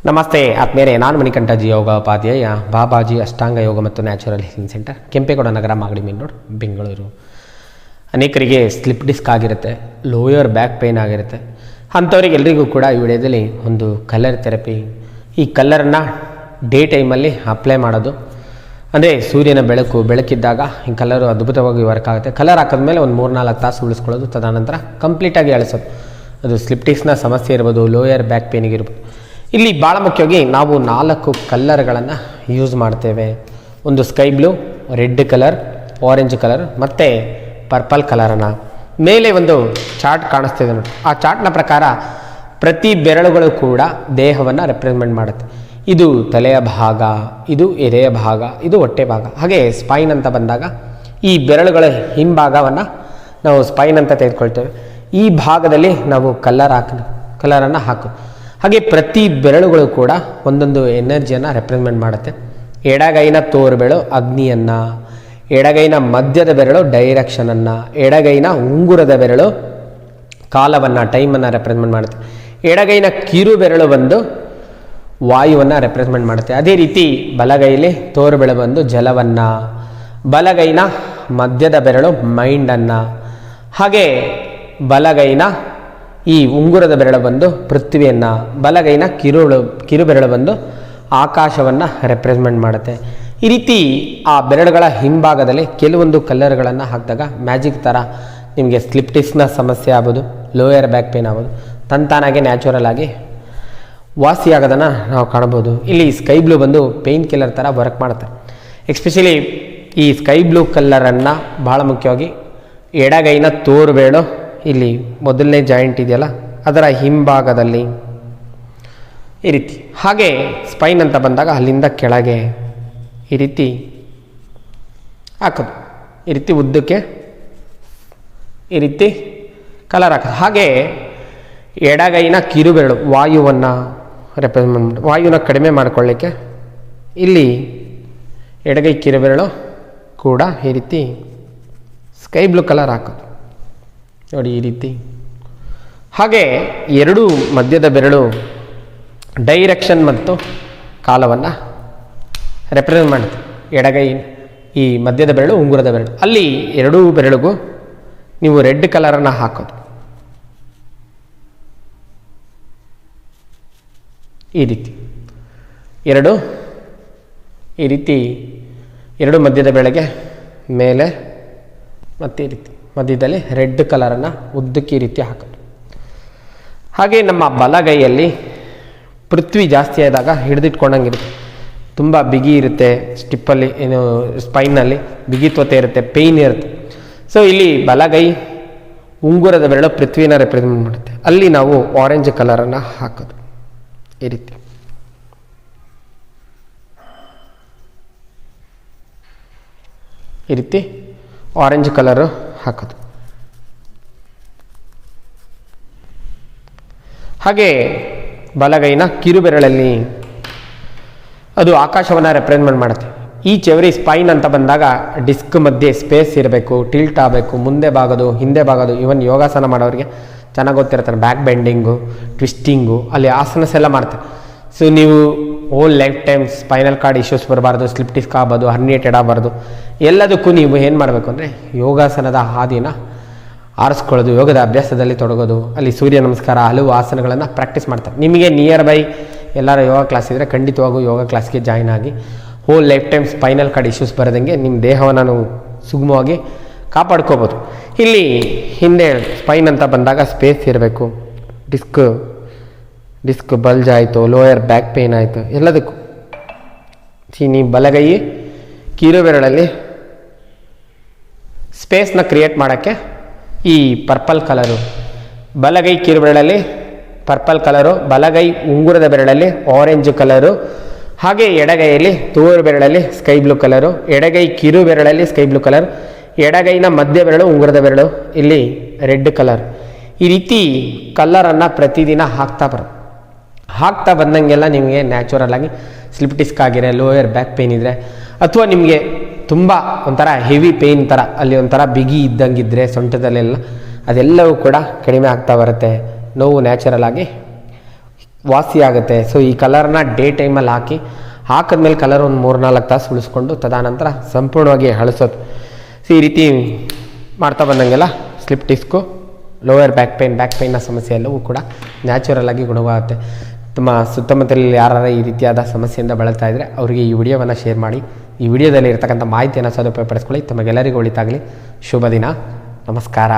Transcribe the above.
ನಮಸ್ತೆ ಆತ್ಮೇರೆ, ನಾನು ಮಣಿಕಂಠ ಜಿ ಯೋಗೋಪಾಧ್ಯಾಯ, ಬಾಬಾಜಿ ಅಷ್ಟಾಂಗ ಯೋಗ ಮತ್ತು ನ್ಯಾಚುರಲ್ ಹೀಲಿಂಗ್ ಸೆಂಟರ್, ಕೆಂಪೇಗೌಡ ನಗರ, ಮಾಗಡಿ ಮೇನ್ ರೋಡ್, ಬೆಂಗಳೂರು. ಅನೇಕರಿಗೆ ಸ್ಲಿಪ್ ಡಿಸ್ಕ್ ಆಗಿರುತ್ತೆ, ಲೋಯರ್ ಬ್ಯಾಕ್ ಪೇಯ್ನ್ ಆಗಿರುತ್ತೆ. ಅಂಥವ್ರಿಗೆಲ್ಲರಿಗೂ ಕೂಡ ಈ ವಿಡಿಯೋದಲ್ಲಿ ಒಂದು ಕಲರ್ ಥೆರಪಿ, ಈ ಕಲರನ್ನು ಡೇ ಟೈಮಲ್ಲಿ ಅಪ್ಲೈ ಮಾಡೋದು. ಅಂದರೆ ಸೂರ್ಯನ ಬೆಳಕಿದ್ದಾಗ ಈ ಕಲರು ಅದ್ಭುತವಾಗಿ ವರ್ಕ್ ಆಗುತ್ತೆ. ಕಲರ್ ಹಾಕಿದ್ಮೇಲೆ ಒಂದು 3-4 ತಾಸು ಉಳಿಸ್ಕೊಳ್ಳೋದು, ತದನಂತರ ಕಂಪ್ಲೀಟಾಗಿ ಅಳಿಸೋದು. ಅದು ಸ್ಲಿಪ್ ಡಿಸ್ಕ್ನ ಸಮಸ್ಯೆ ಇರ್ಬೋದು, ಲೋಯರ್ ಬ್ಯಾಕ್ ಪೇಯ್ನಿಗಿರ್ಬೋದು. ಇಲ್ಲಿ ಭಾಳ ಮುಖ್ಯವಾಗಿ ನಾವು 4 ಕಲ್ಲರ್ಗಳನ್ನು ಯೂಸ್ ಮಾಡ್ತೇವೆ. ಒಂದು sky blue, red colour, orange colour ಮತ್ತು ಪರ್ಪಲ್ ಕಲರನ್ನು. ಮೇಲೆ ಒಂದು ಚಾರ್ಟ್ ಕಾಣಿಸ್ತಿದೆ ನೋಡಿ, ಆ ಚಾರ್ಟ್ನ ಪ್ರಕಾರ ಪ್ರತಿ ಬೆರಳುಗಳು ಕೂಡ ದೇಹವನ್ನು ರೆಪ್ರೆಸೆಂಟ್ ಮಾಡುತ್ತೆ. ಇದು ತಲೆಯ ಭಾಗ, ಇದು ಎದೆಯ ಭಾಗ, ಇದು ಹೊಟ್ಟೆ ಭಾಗ. ಹಾಗೆ ಸ್ಪೈನ್ ಅಂತ ಬಂದಾಗ ಈ ಬೆರಳುಗಳ ಹಿಂಭಾಗವನ್ನು ನಾವು ಸ್ಪೈನ್ ಅಂತ ತೆಗೆದುಕೊಳ್ತೇವೆ. ಈ ಭಾಗದಲ್ಲಿ ನಾವು ಕಲರನ್ನು ಹಾಕೋದು. ಹಾಗೆ ಪ್ರತಿ ಬೆರಳುಗಳು ಕೂಡ ಒಂದೊಂದು ಎನರ್ಜಿಯನ್ನು ರೆಪ್ರೆಸೆಂಟ್ ಮಾಡುತ್ತೆ. ಎಡಗೈನ ತೋರ್ಬೆರಳು ಅಗ್ನಿಯನ್ನು, ಎಡಗೈನ ಮಧ್ಯದ ಬೆರಳು ಡೈರೆಕ್ಷನನ್ನು, ಎಡಗೈನ ಉಂಗುರದ ಬೆರಳು ಕಾಲವನ್ನು, ಟೈಮನ್ನು ರೆಪ್ರೆಸೆಂಟ್ ಮಾಡುತ್ತೆ. ಎಡಗೈನ ಕಿರು ಬೆರಳು ಬಂದು ವಾಯುವನ್ನು ರೆಪ್ರೆಸೆಂಟ್ ಮಾಡುತ್ತೆ. ಅದೇ ರೀತಿ ಬಲಗೈಲಿ ತೋರ್ಬೆರಳು ಬಂದು ಜಲವನ್ನು, ಬಲಗೈನ ಮಧ್ಯದ ಬೆರಳು ಮೈಂಡನ್ನು, ಹಾಗೆ ಬಲಗೈನ ಈ ಉಂಗುರದ ಬೆರಳು ಬಂದು ಪೃಥ್ವಿಯನ್ನು, ಬಲಗೈನ ಕಿರು ಬೆರಳು ಬಂದು ಆಕಾಶವನ್ನು ರೆಪ್ರೆಸೆಂಟ್ ಮಾಡುತ್ತೆ. ಈ ರೀತಿ ಆ ಬೆರಳುಗಳ ಹಿಂಭಾಗದಲ್ಲಿ ಕೆಲವೊಂದು ಕಲರ್ಗಳನ್ನು ಹಾಕಿದಾಗ ಮ್ಯಾಜಿಕ್ ಥರ ನಿಮಗೆ ಸ್ಲಿಪ್ ಡಿಸ್ಕ್ನ ಸಮಸ್ಯೆ ಆಗ್ಬೋದು, ಲೋಯರ್ ಬ್ಯಾಕ್ ಪೇನ್ ಆಗ್ಬೋದು, ತಂತಾನಾಗೆ ನ್ಯಾಚುರಲ್ ಆಗಿ ವಾಸಿಯಾಗೋದನ್ನು ನಾವು ಕಾಣ್ಬೋದು. ಇಲ್ಲಿ ಸ್ಕೈ ಬ್ಲೂ ಬಂದು ಪೇಯ್ನ್ ಕಿಲ್ಲರ್ ಥರ ವರ್ಕ್ ಮಾಡುತ್ತೆ. ಎಸ್ಪೆಷಲಿ ಈ ಸ್ಕೈ ಬ್ಲೂ ಕಲ್ಲರನ್ನು ಭಾಳ ಮುಖ್ಯವಾಗಿ ಎಡಗೈನ ತೋರ್ಬೇಳು, ಇಲ್ಲಿ ಮೊದಲನೇ ಜಾಯಿಂಟ್ ಇದೆಯಲ್ಲ ಅದರ ಹಿಂಭಾಗದಲ್ಲಿ ಈ ರೀತಿ. ಹಾಗೆ ಸ್ಪೈನ್ ಅಂತ ಬಂದಾಗ ಅಲ್ಲಿಂದ ಕೆಳಗೆ ಈ ರೀತಿ ಹಾಕೋದು, ಈ ರೀತಿ ಉದ್ದಕ್ಕೆ ಈ ರೀತಿ ಕಲರ್ ಹಾಕೋದು. ಹಾಗೆ ಎಡಗೈನ ಕಿರುಬೆರಳು ವಾಯುವನ್ನು ರೆಪ್ರೆಸೆಂಟ್, ವಾಯುನ ಕಡಿಮೆ ಮಾಡಿಕೊಳ್ಳಿಕ್ಕೆ ಇಲ್ಲಿ ಎಡಗೈ ಕಿರುಬೆರಳು ಕೂಡ ಈ ರೀತಿ ಸ್ಕೈ ಬ್ಲೂ ಕಲರ್ ಹಾಕೋದು ನೋಡಿ, ಈ ರೀತಿ. ಹಾಗೆ ಎರಡೂ ಮಧ್ಯದ ಬೆರಳು ಡೈರೆಕ್ಷನ್ ಮತ್ತು ಕಾಲವನ್ನು ರೆಪ್ರೆಸೆಂಟ್ ಮಾಡುತ್ತೆ. ಎಡಗೈ ಈ ಮಧ್ಯದ ಬೆರಳು, ಉಂಗುರದ ಬೆರಳು, ಅಲ್ಲಿ ಎರಡೂ ಬೆರಳಿಗೂ ನೀವು ರೆಡ್ ಕಲರನ್ನು ಹಾಕೋದು ಈ ರೀತಿ. ಈ ರೀತಿ ಎರಡು ಮಧ್ಯದ ಬೆರಳಿಗೆ ಮೇಲೆ ಮತ್ತು ಈ ರೀತಿ ಮಧ್ಯದಲ್ಲಿ ರೆಡ್ ಕಲರನ್ನು ಉದ್ದಕ್ಕೆ ಈ ರೀತಿ ಹಾಕೋದು. ಹಾಗೆ ನಮ್ಮ ಬಲಗೈಯಲ್ಲಿ ಪೃಥ್ವಿ ಜಾಸ್ತಿ ಆದಾಗ ಹಿಡಿದಿಟ್ಕೊಂಡಂಗಿರುತ್ತೆ, ತುಂಬ ಬಿಗಿ ಇರುತ್ತೆ, ಸ್ಟಿಪ್ಪಲ್ಲಿ ಏನು ಸ್ಪೈನಲ್ಲಿ ಬಿಗಿತ್ವತೆ ಇರುತ್ತೆ, ಪೇಯ್ನ್ ಇರುತ್ತೆ. ಸೊ ಇಲ್ಲಿ ಬಲಗೈ ಉಂಗುರದ ಬೆರಳು ಪೃಥ್ವಿನ ರೆಪ್ರೆಸೆಂಟ್ ಮಾಡುತ್ತೆ. ಅಲ್ಲಿ ನಾವು ಆರೆಂಜ್ ಕಲರನ್ನು ಹಾಕೋದು ಈ ರೀತಿ. ಈ ರೀತಿ ಆರೆಂಜ್ ಕಲರು ಹಾಕೋದು. ಹಾಗೆ ಬಲಗೈನ ಕಿರುಬೆರಳಲ್ಲಿ ಅದು ಆಕಾಶವನ್ನು ರೆಪ್ರೆಸೆಂಟ್ ಮಾಡುತ್ತೆ. ಈ ಚೆವರಿ ಸ್ಪೈನ್ ಅಂತ ಬಂದಾಗ ಡಿಸ್ಕ್ ಮಧ್ಯೆ ಸ್ಪೇಸ್ ಇರಬೇಕು, ಟಿಲ್ಟ್ ಆಗಬೇಕು, ಮುಂದೆ ಬಾಗೋದು, ಹಿಂದೆ ಬಾಗೋದು. ಇವನ್ ಯೋಗಾಸನ ಮಾಡೋರಿಗೆ ಚೆನ್ನಾಗಿ ಗೊತ್ತಿರ್ತಾರೆ, ಬ್ಯಾಕ್ ಬೆಂಡಿಂಗು, ಟ್ವಿಸ್ಟಿಂಗು, ಅಲ್ಲಿ ಆಸನಸ್ ಎಲ್ಲ ಮಾಡ್ತಾರೆ. ಸೊ ನೀವು whole life time spinal cord issues ಬರಬಾರ್ದು, ಸ್ಲಿಪ್ ಡಿಸ್ಕ್ ಆಗ್ಬೋದು, ಹರ್ನಿಯೇಟೆಡ್ ಆಗಬಾರ್ದು. ಎಲ್ಲದಕ್ಕೂ ನೀವು ಏನು ಮಾಡಬೇಕು ಅಂದರೆ ಯೋಗಾಸನದ ಹಾದಿನ ಆರಿಸ್ಕೊಳ್ಳೋದು, ಯೋಗದ ಅಭ್ಯಾಸದಲ್ಲಿ ತೊಡಗೋದು. ಅಲ್ಲಿ ಸೂರ್ಯ ನಮಸ್ಕಾರ, ಹಲವು ಆಸನಗಳನ್ನು ಪ್ರಾಕ್ಟೀಸ್ ಮಾಡ್ತಾರೆ. ನಿಮಗೆ ನಿಯರ್ ಬೈ ಎಲ್ಲರ ಯೋಗ ಕ್ಲಾಸ್ ಇದ್ದರೆ ಖಂಡಿತವಾಗೂ ಯೋಗ ಕ್ಲಾಸ್ಗೆ ಜಾಯ್ನ್ ಆಗಿ whole life time spinal cord issues ಬರೋದಂಗೆ ನಿಮ್ಮ ದೇಹವನ್ನು ನಾವು ಸುಗಮವಾಗಿ ಕಾಪಾಡ್ಕೋಬೋದು. ಇಲ್ಲಿ ಹಿಂದೆ ಸ್ಪೈನ್ ಅಂತ ಬಂದಾಗ ಸ್ಪೇಸ್ ಇರಬೇಕು. ಡಿಸ್ಕ್ ಬಲ್ಜ್ ಆಯಿತು, ಲೋಯರ್ ಬ್ಯಾಕ್ ಪೇಯ್ನ್ ಆಯಿತು, ಎಲ್ಲದಕ್ಕೂ ನೀವು ಬಲಗೈ ಕಿರುಬೆರಳಲ್ಲಿ ಸ್ಪೇಸ್ನ ಕ್ರಿಯೇಟ್ ಮಾಡೋಕ್ಕೆ ಈ ಪರ್ಪಲ್ ಕಲರು, ಬಲಗೈ ಕಿರುಬೆರಳಲ್ಲಿ ಪರ್ಪಲ್ ಕಲರು, ಬಲಗೈ ಉಂಗುರದ ಬೆರಳಲ್ಲಿ ಆರೆಂಜ್ ಕಲರು, ಹಾಗೆ ಎಡಗೈಯಲ್ಲಿ ತೋರು ಬೆರಳಲ್ಲಿ ಸ್ಕೈ ಬ್ಲೂ ಕಲರು, ಎಡಗೈ ಕಿರು ಬೆರಳಲ್ಲಿ ಸ್ಕೈ ಬ್ಲೂ ಕಲರ್, ಎಡಗೈನ ಮಧ್ಯ ಬೆರಳು, ಉಂಗುರದ ಬೆರಳು ಇಲ್ಲಿ ರೆಡ್ ಕಲರ್. ಈ ರೀತಿ ಕಲರನ್ನು ಪ್ರತಿದಿನ ಹಾಕ್ತಾ ಬಂದಂಗೆಲ್ಲ ನಿಮಗೆ ನ್ಯಾಚುರಲ್ ಆಗಿ ಸ್ಲಿಪ್ ಡಿಸ್ಕ್ ಆಗಿರೆ, ಲೋಯರ್ ಬ್ಯಾಕ್ ಪೇಯ್ನ್ ಇದ್ದರೆ, ಅಥವಾ ನಿಮಗೆ ತುಂಬ ಒಂಥರ ಹೆವಿ ಪೇಯ್ನ್ ಥರ ಅಲ್ಲಿ ಒಂಥರ ಬಿಗಿ ಇದ್ದಂಗಿದ್ರೆ ಸೊಂಟದಲ್ಲೆಲ್ಲ, ಅದೆಲ್ಲವೂ ಕೂಡ ಕಡಿಮೆ ಆಗ್ತಾ ಬರುತ್ತೆ. ನೋವು ನ್ಯಾಚುರಲ್ ಆಗಿ ವಾಸಿ ಆಗುತ್ತೆ. ಸೊ ಈ ಕಲರ್ನ ಡೇ ಟೈಮಲ್ಲಿ ಹಾಕಿದ್ಮೇಲೆ ಕಲರ್ ಒಂದು 3-4 ತಾಸು ಉಳಿಸ್ಕೊಂಡು ತದನಂತರ ಸಂಪೂರ್ಣವಾಗಿ ಹಳಸೋದು. ಸೊ ಈ ರೀತಿ ಮಾಡ್ತಾ ಬಂದಂಗೆಲ್ಲ ಸ್ಲಿಪ್ ಡಿಸ್ಕು, ಲೋಯರ್ ಬ್ಯಾಕ್ ಪೇಯ್ನ ಸಮಸ್ಯೆ ಎಲ್ಲವೂ ಕೂಡ ನ್ಯಾಚುರಲ್ ಆಗಿ ಗುಣವಾಗುತ್ತೆ. ತಮ್ಮ ಸುತ್ತಮುತ್ತಲಲ್ಲಿ ಯಾರು ಈ ರೀತಿಯಾದ ಸಮಸ್ಯೆಯಿಂದ ಬಳಲ್ತಾ ಇದ್ದರೆ ಅವರಿಗೆ ಈ ವಿಡಿಯೋವನ್ನು ಶೇರ್ ಮಾಡಿ. ಈ ವಿಡಿಯೋದಲ್ಲಿ ಇರತಕ್ಕಂಥ ಮಾಹಿತಿಯನ್ನು ಸದುಪಯೋಗಪಡಿಸ್ಕೊಳ್ಳಿ. ತಮಗೆಲ್ಲರಿಗೂ ಒಳಿತಾಗಲಿ. ಶುಭ ದಿನ. ನಮಸ್ಕಾರ.